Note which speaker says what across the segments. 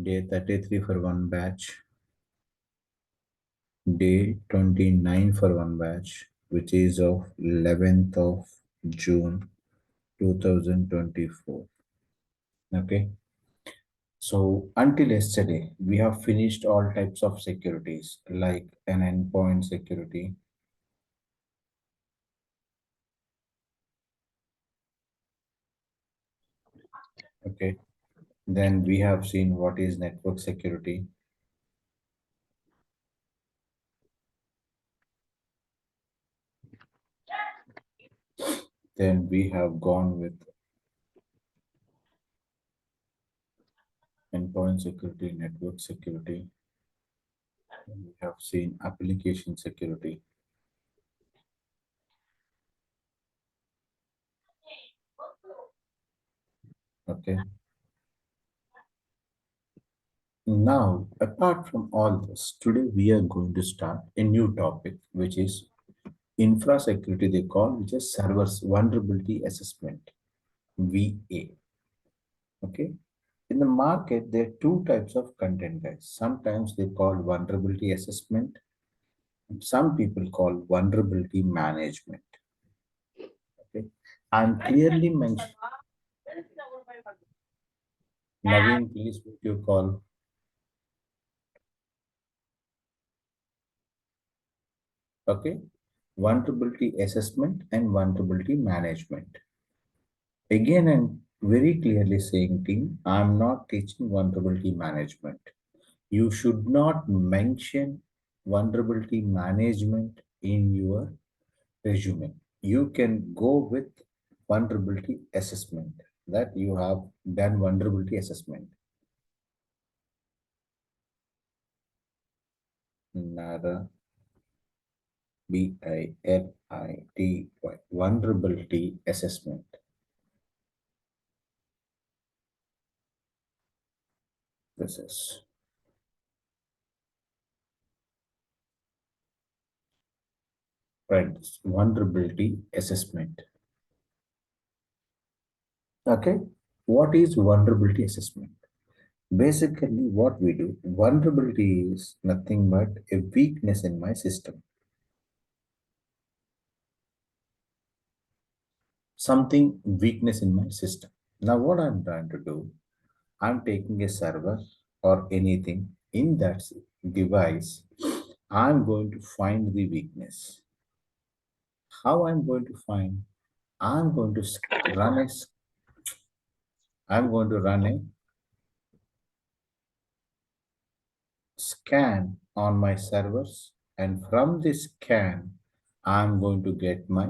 Speaker 1: day 33 for one batch, day 29 for one batch, which is of 11th of June 2024. Okay. So until yesterday, we have finished all types of securities like an endpoint security, okay. Then we have seen what is network security. Then we have gone with endpoint security, network security. And we have seen application security. Okay. Now, apart from all this, today we are going to start a new topic, which is infra security, they call, which is servers vulnerability assessment, VA. Okay. In the market, there are two types of content, guys. Sometimes they call vulnerability assessment. And some people call vulnerability management. Okay. I'm clearly mentioning. Naveen, please put your call. Okay. Vulnerability assessment and vulnerability management. Again, I'm very clearly saying, team, I'm not teaching vulnerability management. You should not mention vulnerability management in your resume. You can go with vulnerability assessment, that you have done vulnerability assessment. Nada, BILITY, vulnerability assessment. This is friends, vulnerability assessment. Okay, what is vulnerability assessment? Basically, what we do, vulnerability is nothing but a weakness in my system. Something weakness in my system. Now, what I'm trying to do, I'm taking a server or anything in that device. I'm going to find the weakness. How I'm going to find? I'm going to run a. I'm going to run a scan on my servers, and from this scan, I'm going to get my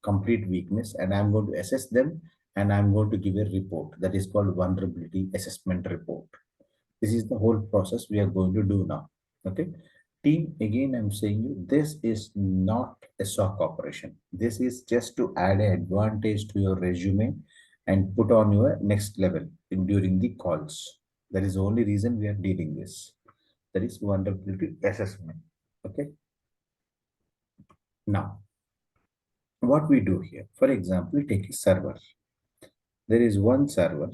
Speaker 1: complete weakness, and I'm going to assess them, and I'm going to give a report that is called vulnerability assessment report. This is the whole process we are going to do now. Okay. Team, again, I'm saying you, this is not a SOC operation. This is just to add an advantage to your resume and put on your next level during the calls. That is the only reason we are dealing this. That is vulnerability assessment. Okay. Now, what we do here, for example, take a server. There is one server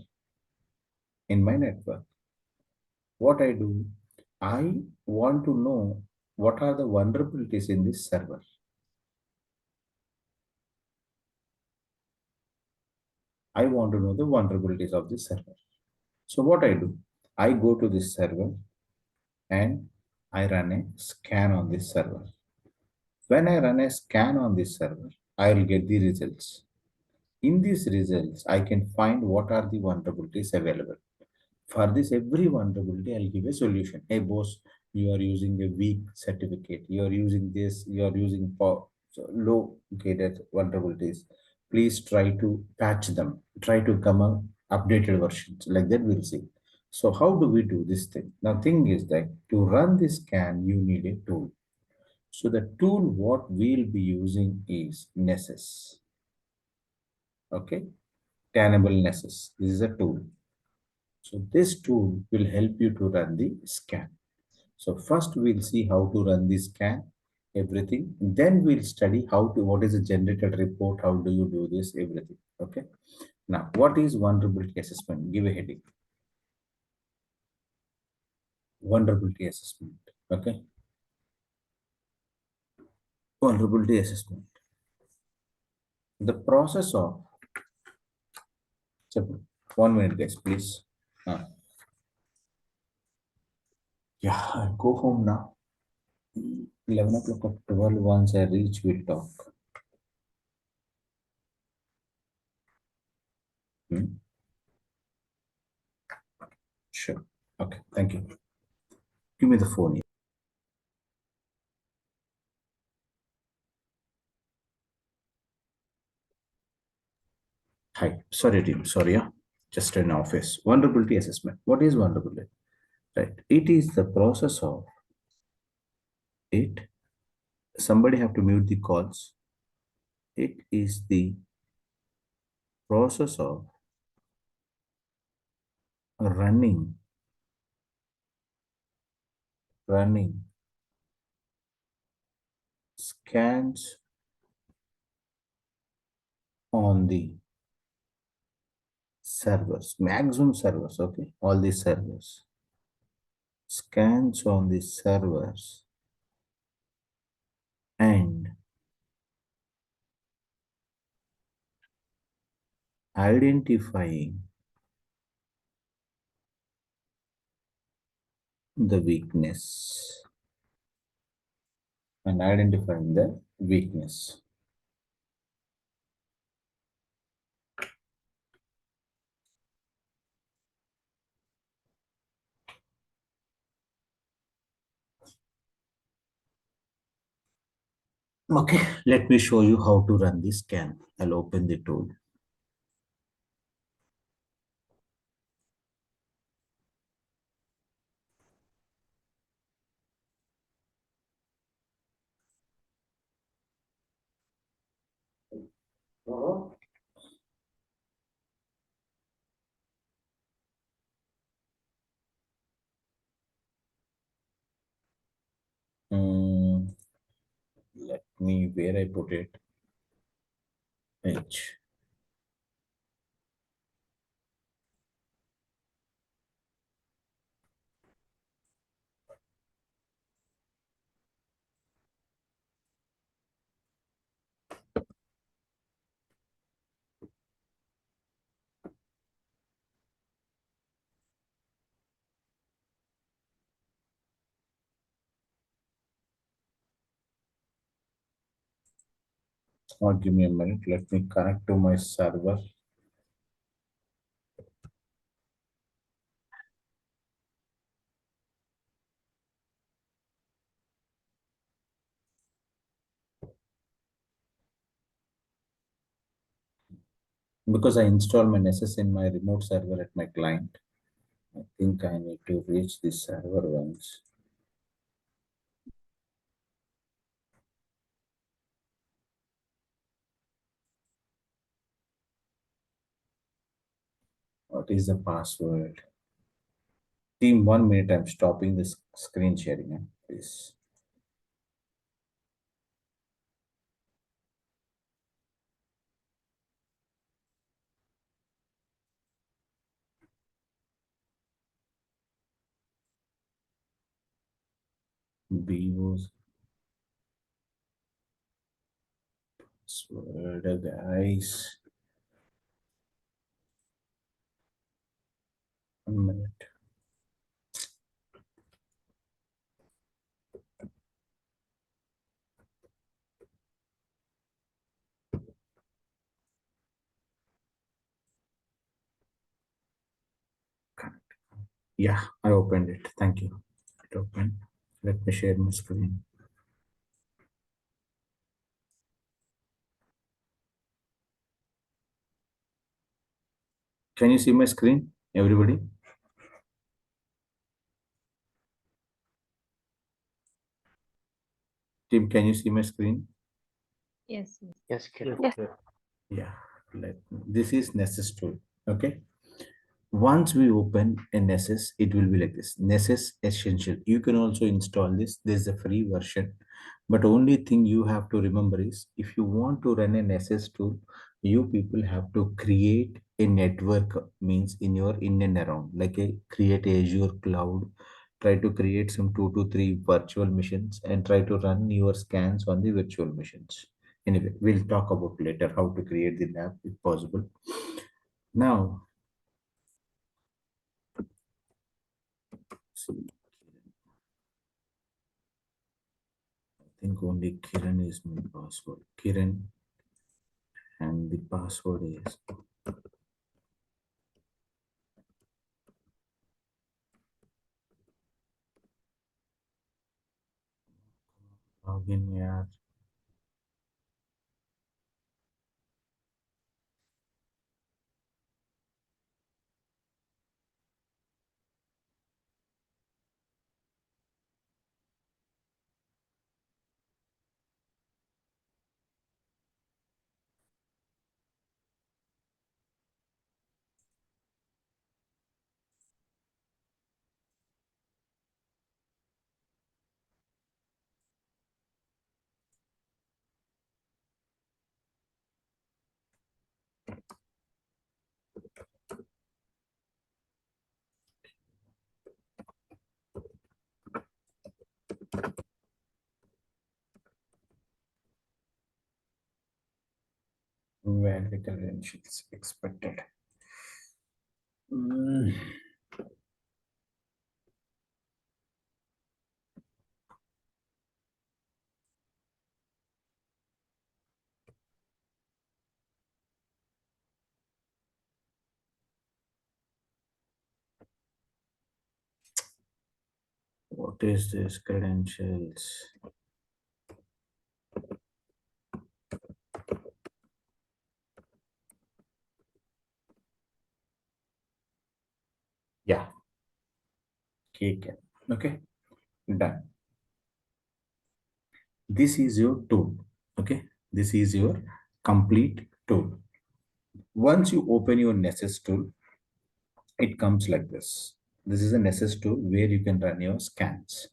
Speaker 1: in my network. What I do, I want to know what are the vulnerabilities in this server. I want to know the vulnerabilities of this server. So what I do, I go to this server and I run a scan on this server. When I run a scan on this server, I will get the results. In these results, I can find what are the vulnerabilities available. For this, every vulnerability, I'll give a solution. Hey, boss, you are using a weak certificate. You are using this. You are using for low gated vulnerabilities. Please try to patch them. Try to come up updated versions. Like that, we'll see. So how do we do this thing? Now, thing is that to run this scan, you need a tool. So the tool what we'll be using is Nessus. Okay, Tenable Nessus. This is a tool. So this tool will help you to run the scan. So first we'll see how to run the scan, everything. Then we'll study how to, what is a generated report, how do you do this, everything. Okay. Now, what is vulnerability assessment? Give a heading. vulnerability assessment. Okay, vulnerability assessment. The process of, so 1 minute, guys, please. Uh, yeah, I'll go home now. 11 o'clock or 12, once I reach, we'll talk. Hmm? Sure. Okay, thank you. Give me the phone. Hi, sorry team, sorry, yeah. Just in office. Vulnerability assessment. What is vulnerability? Right. It is the process of it. Somebody have to mute the calls. It is the process of running scans on the servers, maximum servers, okay, all these servers, scans on the servers and identifying the weakness and identifying the weakness. Okay, let me show you how to run this scan. I'll open the tool. Mm, let me, where I put it, H. Or give me a minute, let me connect to my server. Because I installed my Nessus in my remote server at my client. I think I need to reach this server once. What is the password? Team, 1 minute, I'm stopping this screen sharing, please. BO's password, guys. 1 minute. Yeah, I opened it. Thank you. It opened. Let me share my screen. Can you see my screen, everybody? Team, can you see my screen?
Speaker 2: Yes.
Speaker 3: Yes, Kiran.
Speaker 2: Yes.
Speaker 1: Yeah, this is Nessus tool. Okay. Once we open a Nessus, it will be like this. Nessus Essential. You can also install this. There's a free version. But only thing you have to remember is if you want to run a Nessus tool, you people have to create a network, means in your in and around, like a create a Azure cloud, try to create some 2 to 3 virtual machines and try to run your scans on the virtual machines. Anyway, we'll talk about later how to create the lab if possible. Now, so I think only Kiran is my password. Kiran, and the password is login here. Valid credentials expected. Mm, what is this credentials? Yeah, KK. Okay, done. This is your tool. Okay, this is your complete tool. Once you open your Nessus tool, it comes like this. This is a Nessus tool where you can run your scans.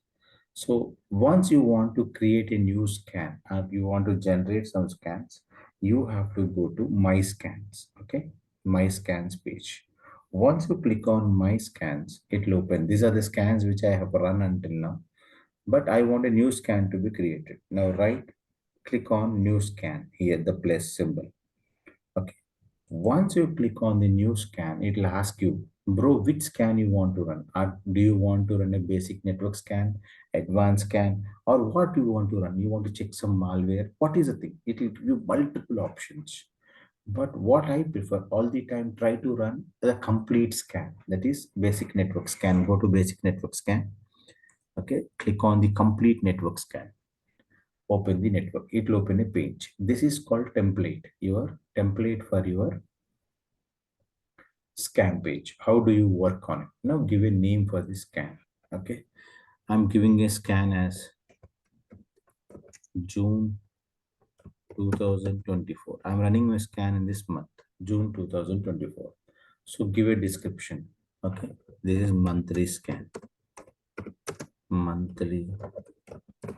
Speaker 1: So once you want to create a new scan and you want to generate some scans, you have to go to My Scans. Okay, My Scans page. Once you click on My Scans, it will open. These are the scans which I have run until now, but I want a new scan to be created. Now, right click on New Scan here, the plus symbol. Okay. Once you click on the new scan, it will ask you, bro, which scan you want to run? Do you want to run a basic network scan, advanced scan, or what do you want to run? You want to check some malware? What is the thing? It will give you multiple options. But what I prefer all the time, try to run the complete scan. That is basic network scan. Go to basic network scan. Okay, click on the complete network scan. Open the network. It will open a page. This is called template. Your template for your scan page. How do you work on it? Now give a name for the scan. Okay, I'm giving a scan as June 2024. I'm running a scan in this month, June 2024. So give a description. Okay, this is monthly scan. Monthly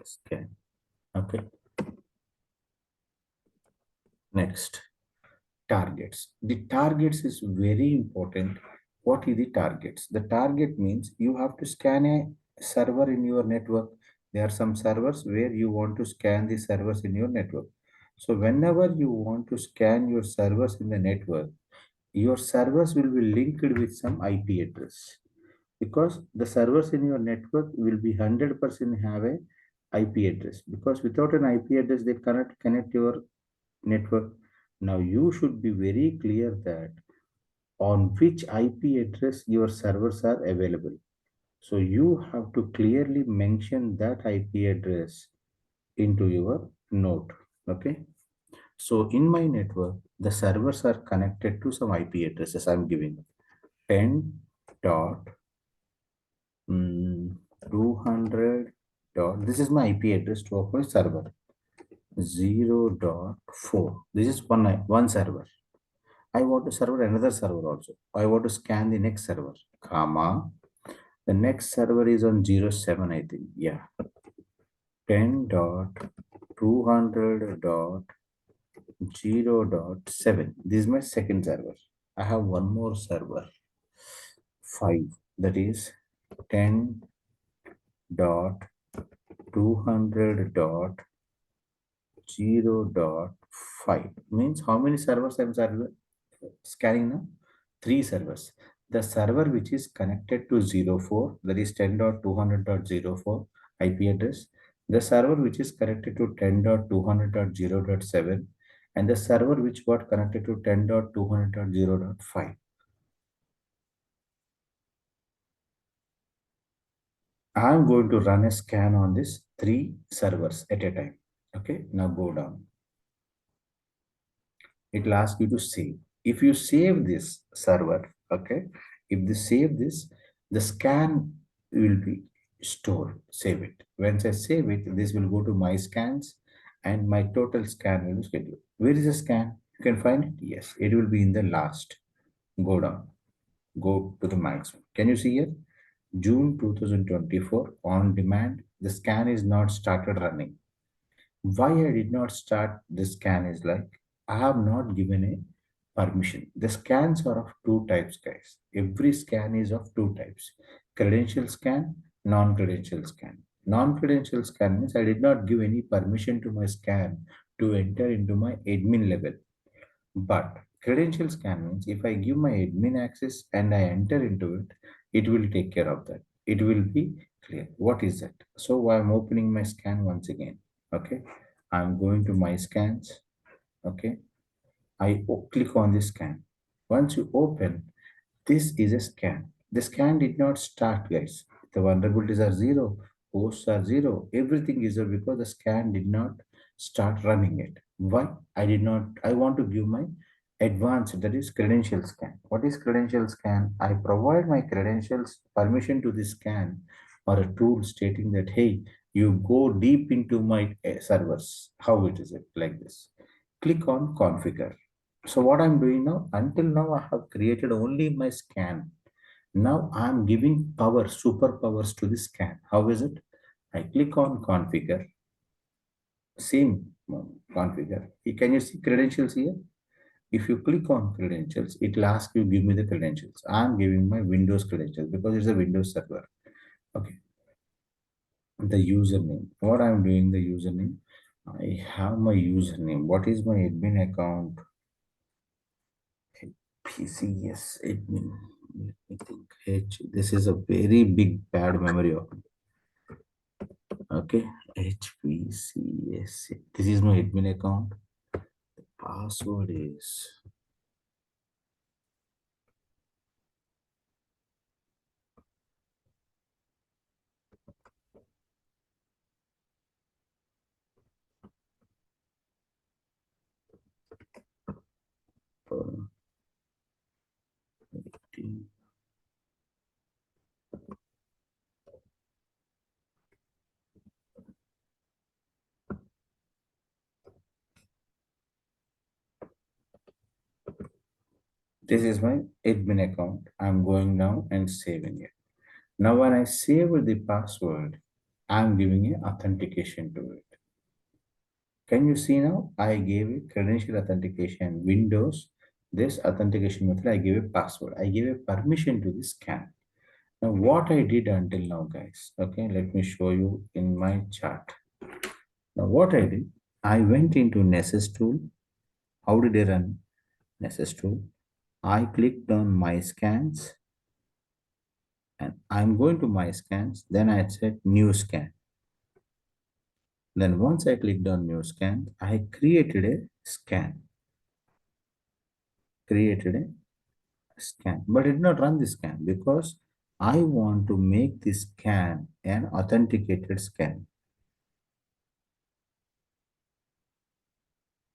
Speaker 1: scan. Okay, next. Targets. The targets is very important. What is the targets? The target means you have to scan a server in your network. There are some servers where you want to scan the servers in your network. So whenever you want to scan your servers in the network, your servers will be linked with some IP address, because the servers in your network will be 100% have a IP address, because without an IP address they cannot connect your network. Now you should be very clear that on which IP address your servers are available. So you have to clearly mention that IP address into your node. Okay. So in my network, the servers are connected to some IP addresses I'm giving. 10 dot 200 dot, this is my IP address to open server. 0.4. This is one server. I want to serve another server also. I want to scan the next server, comma. The next server is on 07, I think. Yeah. 10 dot 200 dot 0.7. This is my second server. I have one more server, 5. That is 10 dot 200.0.5 means how many servers I'm scanning now? Three servers. The server which is connected to 04, that is 10.200.04 IP address. The server which is connected to 10.200.0.7 and the server which got connected to 10.200.0.5. I'm going to run a scan on this three servers at a time. Okay, now go down. It will ask you to save. If you save this server, okay, if they save this, the scan will be stored. Save it. Once I save it, this will go to my scans and my total scan will be scheduled. Where is the scan? You can find it. Yes, it will be in the last. Go down. Go to the maximum. Can you see here? June 2024 on demand. The scan is not started running. Why I did not start the scan is like I have not given a permission. The scans are of two types, guys. Every scan is of two types: credential scan, non-credential scan. Non-credential scan means I did not give any permission to my scan to enter into my admin level. But credential scan means if I give my admin access and I enter into it, it will take care of that. It will be clear. What is that? So I'm opening my scan once again. Okay. I'm going to my scans. Okay. Click on the scan. Once you open, this is a scan. The scan did not start, guys. The vulnerabilities are zero, hosts are zero, everything is zero because the scan did not start running it. Why? I did not, I want to give my advanced, that is credential scan. What is credential scan? I provide my credentials permission to the scan or a tool stating that, hey, you go deep into my servers. How it is it like this? Click on configure. So what I'm doing now, until now I have created only my scan. Now I'm giving power, superpowers to the scan. How is it? I click on configure, same configure. Can you see credentials here? If you click on credentials, it will ask you give me the credentials. I'm giving my Windows credentials because it's a Windows server. Okay. The username. What I'm doing, the username. I have my username. What is my admin account? PCS admin. Let me think. This is a very big bad memory of it. Okay. HPCS. This is my admin account. The password is uh, this is my admin account. I'm going now and saving it. Now when I save the password, I'm giving an authentication to it. Can you see now? I gave a credential authentication Windows. This authentication method, I gave a password. I gave a permission to the scan. Now what I did until now, guys. Okay, let me show you in my chart. Now what I did, I went into Nessus Tool. How did I run Nessus Tool? I clicked on my scans and I'm going to my scans. Then I said new scan. Then once I clicked on new scan, I created a scan. Created a scan, but it did not run the scan because I want to make this scan an authenticated scan.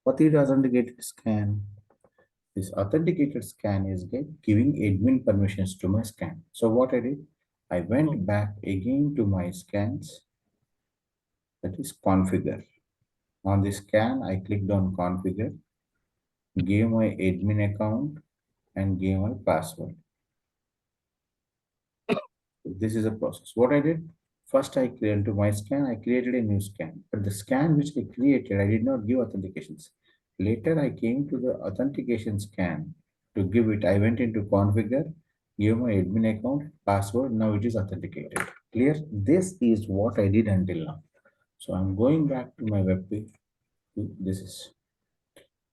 Speaker 1: What is authenticated scan? This authenticated scan is giving admin permissions to my scan. So what I did, I went back again to my scans, that is configure. On the scan, I clicked on configure, gave my admin account and gave my password. This is a process. What I did, first I created my scan, I created a new scan. But the scan which I created, I did not give authentications. Later I came to the authentication scan to give it. I went into configure, gave my admin account, password, now it is authenticated. Clear? This is what I did until now. So I'm going back to my web page. This is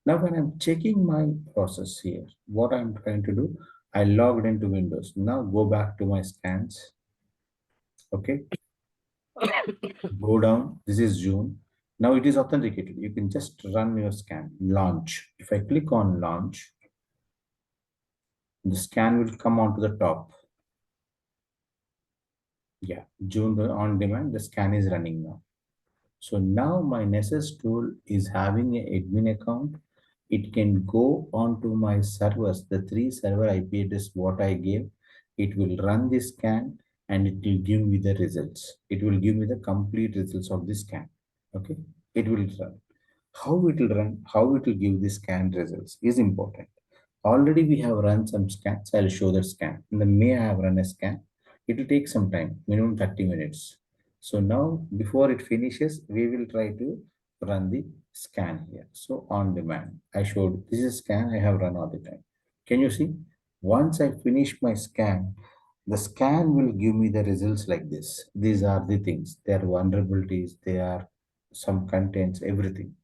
Speaker 1: now when I'm checking my process here, what I'm trying to do, I logged into Windows. Now go back to my scans. Okay, go down. This is June. Now it is authenticated. You can just run your scan. Launch. If I click on launch, the scan will come onto the top. Yeah, June on demand. The scan is running now. So now my Nessus tool is having an admin account. It can go onto my servers, the 3 server IP address what I gave. It will run the scan and it will give me the results. It will give me the complete results of the scan. Okay, it will run. How it will run, how it will give the scan results is important. Already we have run some scans. I'll show the scan. In the May I have run a scan. It will take some time, minimum 30 minutes. So now before it finishes, we will try to run the scan here. So on demand, I showed this is scan I have run all the time. Can you see? Once I finish my scan, the scan will give me the results like this. These are the things. They are vulnerabilities. They are some contents, everything.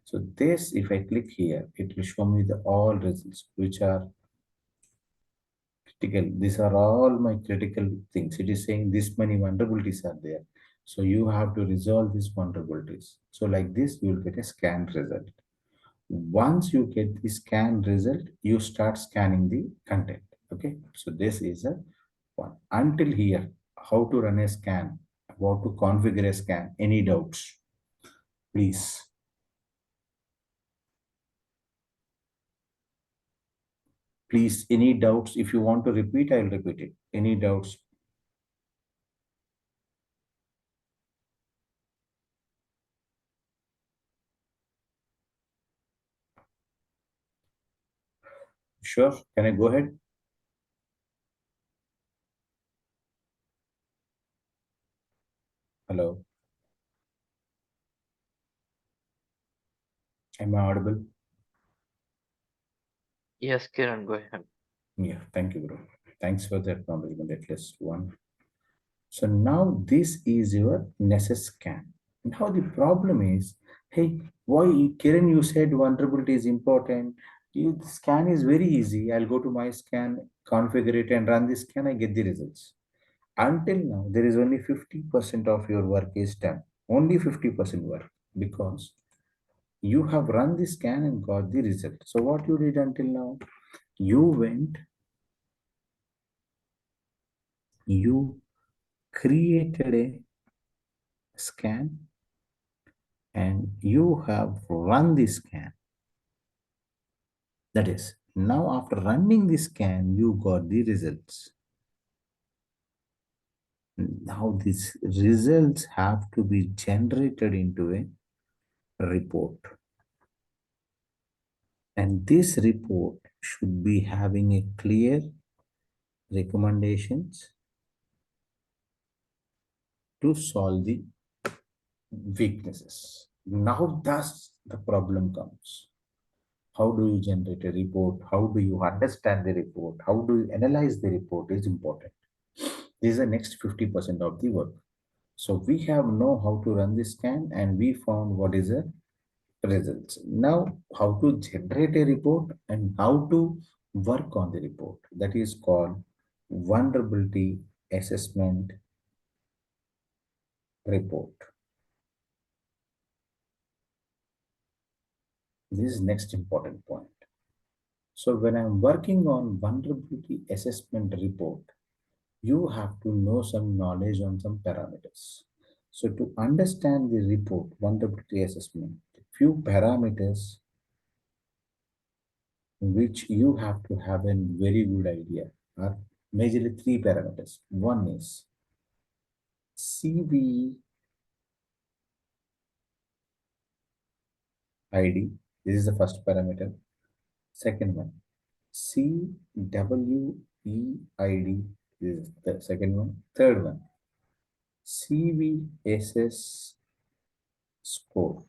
Speaker 1: So this, if I click here, it will show me the all results, which are critical. These are all my critical things. It is saying this many vulnerabilities are there. So you have to resolve these vulnerabilities. So like this, you will get a scan result. Once you get the scan result, you start scanning the content. Okay. So this is a one. Until here, how to run a scan, how to configure a scan. Any doubts? Please. Please, any doubts? If you want to repeat, I'll repeat it. Any doubts? Sure. Can I go ahead? Hello. Am I audible?
Speaker 2: Yes, Kiran, go ahead.
Speaker 1: Yeah. Thank you, bro. Thanks for the acknowledgement, at least one. So now this is your Nessus scan. Now the problem is, hey, why, Kiran, you said vulnerability is important. You, the scan is very easy. I'll go to my scan, configure it, and run the scan. I get the results. Until now, there is only 50% of your work is done. Only 50% work because you have run the scan and got the result. So what you did until now, you went, you created a scan and you have run the scan. That is, now after running the scan, you got the results. Now these results have to be generated into a report. And this report should be having a clear recommendations to solve the weaknesses. Now thus the problem comes. How do you generate a report? How do you understand the report? How do you analyze the report is important. This is the next 50% of the work. So we have know how to run the scan and we found what is the results. Now how to generate a report and how to work on the report. That is called vulnerability assessment report. This is next important point. So when I'm working on vulnerability assessment report, you have to know some knowledge on some parameters. So to understand the report, vulnerability assessment, few parameters which you have to have a very good idea are majorly 3 parameters. One is CVID. This is the first parameter. Second one, CWEID. This is the second one. Third one, CVSS score.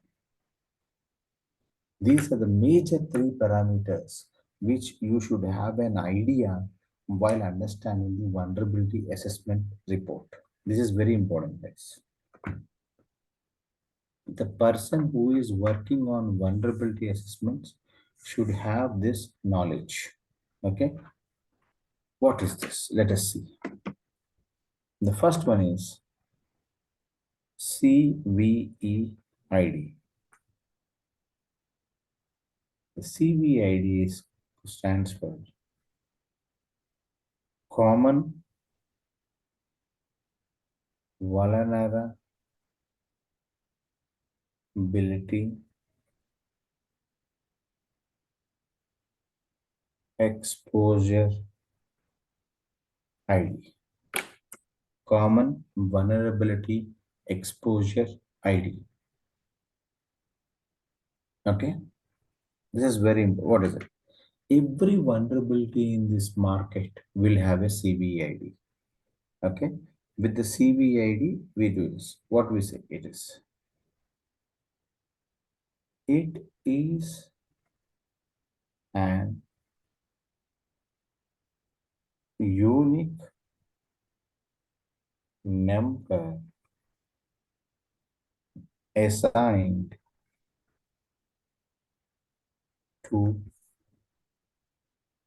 Speaker 1: These are the major 3 parameters which you should have an idea while understanding the vulnerability assessment report. This is very important, guys. The person who is working on vulnerability assessments should have this knowledge. Okay. What is this? Let us see. The first one is CVEID. The CVEID stands for Common Vulnerability Exposure ID. Common Vulnerability Exposure ID. Okay. This is very important. What is it? Every vulnerability in this market will have a CVEID. Okay. With the CVEID, we do this. What we say it is. It is an unique number assigned to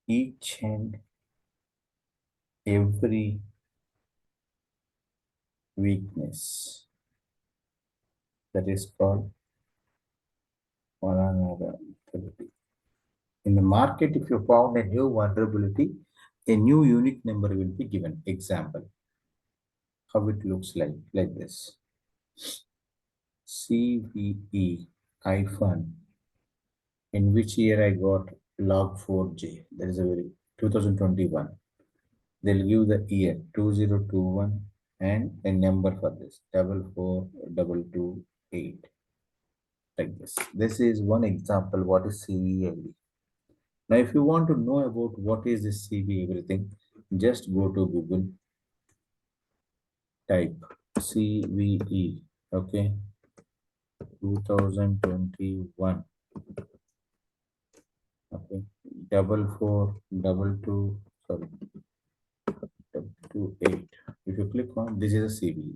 Speaker 1: each and every weakness. That is called vulnerability. In the market, if you found a new vulnerability, a new unique number will be given. Example, how it looks like this. CVE hyphen, in which year I got log4j. That is a very 2021. They'll give the year 2021 and a number for this 44228. Like this. This is one example what is CVE. Now, if you want to know about what is this CV everything, just go to Google, type CVE, okay, 2021, okay, 442, sorry, 28. If you click on, this is a CVE.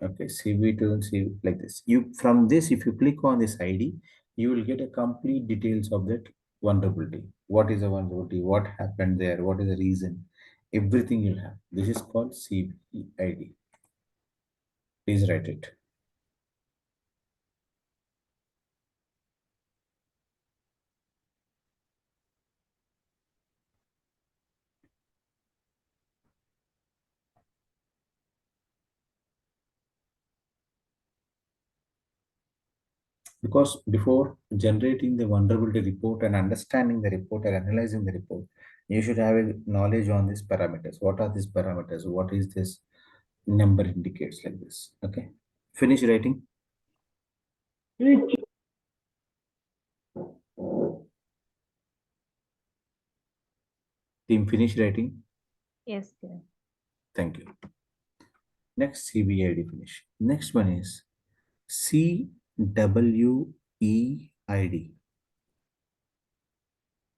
Speaker 1: Okay, CV to CV like this. You from this, if you click on this ID, you will get a complete details of that vulnerability. What is a vulnerability? What happened there? What is the reason? Everything you'll have. This is called CV ID. Please write it. Because before generating the vulnerability report and understanding the report and analyzing the report, you should have a knowledge on these parameters. What are these parameters? What is this number indicates like this? Okay. Finish writing. Team, finish writing.
Speaker 2: Yes, sir.
Speaker 1: Thank you. Next CVID finish. Next one is CWEID,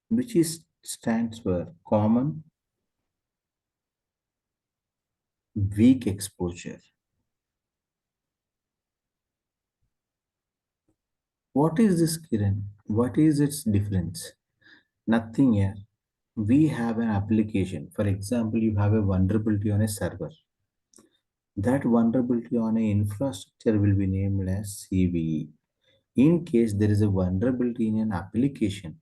Speaker 1: which is stands for Common Weak Exposure. What is this, Kiran? What is its difference? Nothing here. We have an application. For example, you have a vulnerability on a server. That vulnerability on a infrastructure will be named as CVE. In case there is a vulnerability in an application,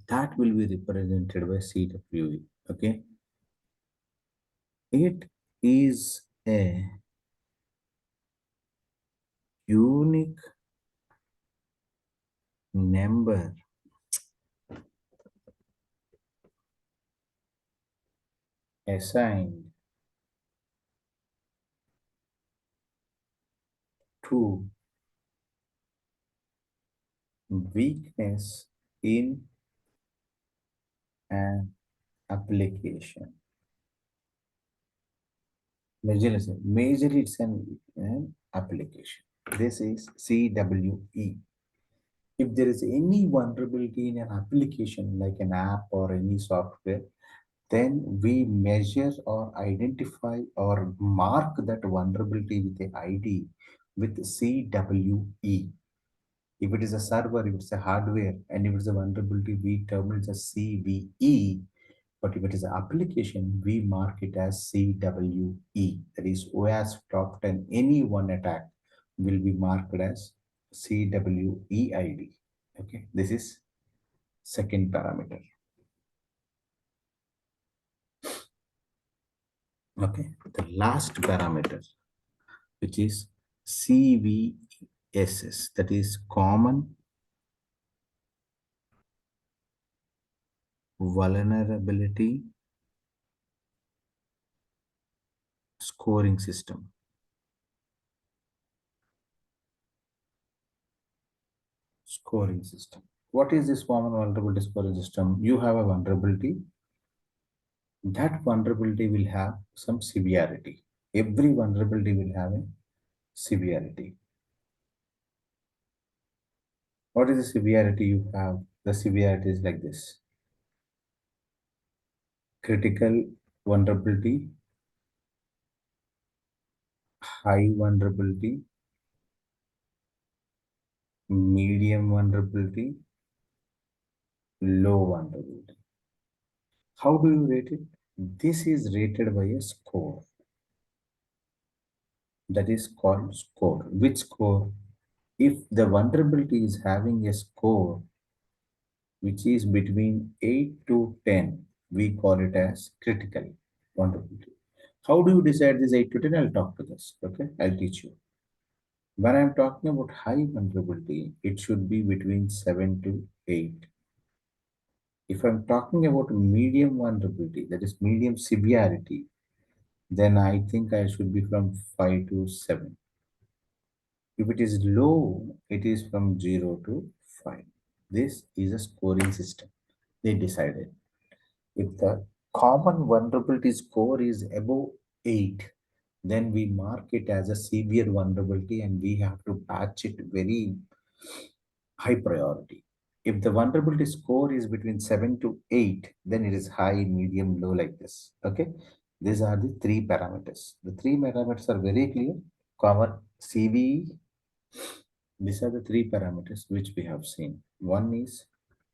Speaker 1: that will be represented by CWE. Okay. It is a unique number assigned to weakness in an application. Majorly it's an application. This is CWE. If there is any vulnerability in an application like an app or any software, then we measure or identify or mark that vulnerability with a ID with CWE. If it is a server, if it's a hardware, and if it's a vulnerability, we term it as CVE. But if it is an application, we mark it as CWE. That is OAS top 10. Any one attack will be marked as CWE ID. Okay, this is second parameter. Okay, the last parameter, which is CVSS, that is Common Vulnerability Scoring System. Scoring system. What is this common vulnerability scoring system? You have a vulnerability. That vulnerability will have some severity. Every vulnerability will have a severity. What is the severity you have? The severity is like this. Critical vulnerability, high vulnerability, medium vulnerability, low vulnerability. How do you rate it? This is rated by a score. That is called score. Which score? If the vulnerability is having a score which is between 8 to 10, we call it as critical vulnerability. How do you decide this 8 to 10? I'll talk to this. Okay, I'll teach you. When I'm talking about high vulnerability, it should be between 7 to 8. If I'm talking about medium vulnerability, that is medium severity, then I think I should be from 5 to 7. If it is low, it is from 0 to 5. This is a scoring system. They decided. If the common vulnerability score is above 8, then we mark it as a severe vulnerability and we have to patch it very high priority. If the vulnerability score is between 7 to 8, then it is high, medium, low like this. Okay. These are the three parameters. The three parameters are very clear. Common CVE. These are the three parameters which we have seen. One is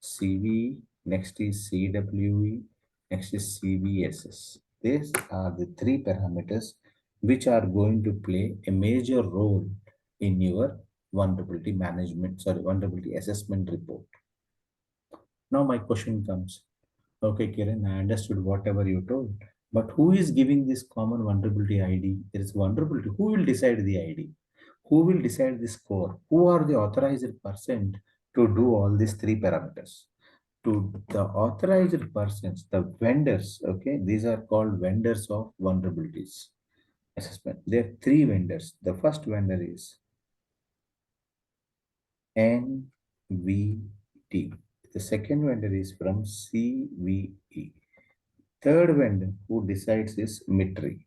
Speaker 1: CVE, next is CWE, next is CVSS. These are the three parameters which are going to play a major role in your vulnerability assessment report. Now my question comes, okay, Kiran, I understood whatever you told, but who is giving this common vulnerability ID? There is vulnerability. Who will decide the ID? Who will decide the score? Who are the authorized person to do all these three parameters? To the authorized persons, the vendors, okay, these are called vendors of vulnerabilities assessment. There are three vendors. The first vendor is NVT. The second vendor is from CVE. Third vendor who decides is MITRE.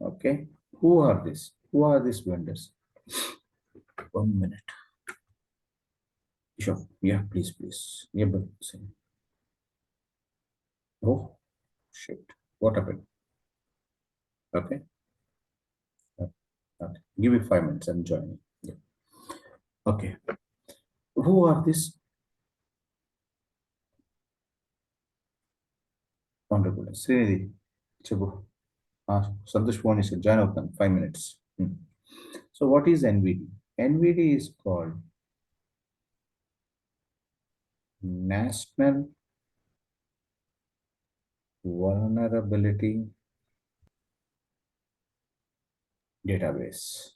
Speaker 1: Okay. Who are these? Who are these vendors? 1 minute. Sure. Yeah, please, please. Yeah, but oh, shit. What happened? Okay. Okay. Give me 5 minutes. I'm joining. Yeah. Okay. Who are these honorable? Srinidhi. Chabu. Santosh Phone is join open. 5 minutes. So what is NVD? NVD is called National Vulnerability Database.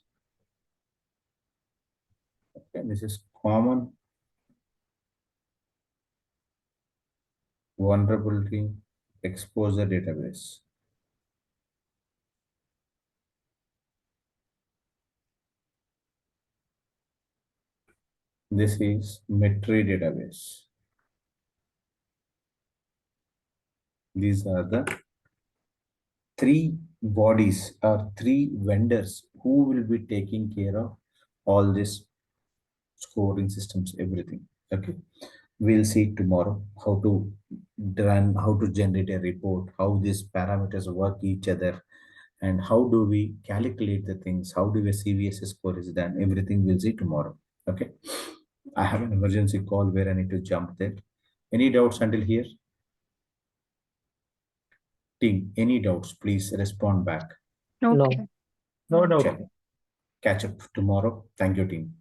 Speaker 1: Okay, this is common vulnerability exposure database. This is MITRE database. These are the three bodies or three vendors who will be taking care of all this scoring systems, everything. Okay. We'll see tomorrow how to run, how to generate a report, how these parameters work each other, and how do we calculate the things, how do a CVSS score is done. Everything we'll see tomorrow. Okay. I have an emergency call where I need to jump there. Any doubts until here? Team, any doubts, please respond back.
Speaker 2: Okay.
Speaker 3: No. No doubt.
Speaker 1: Check. Catch up tomorrow. Thank you, team.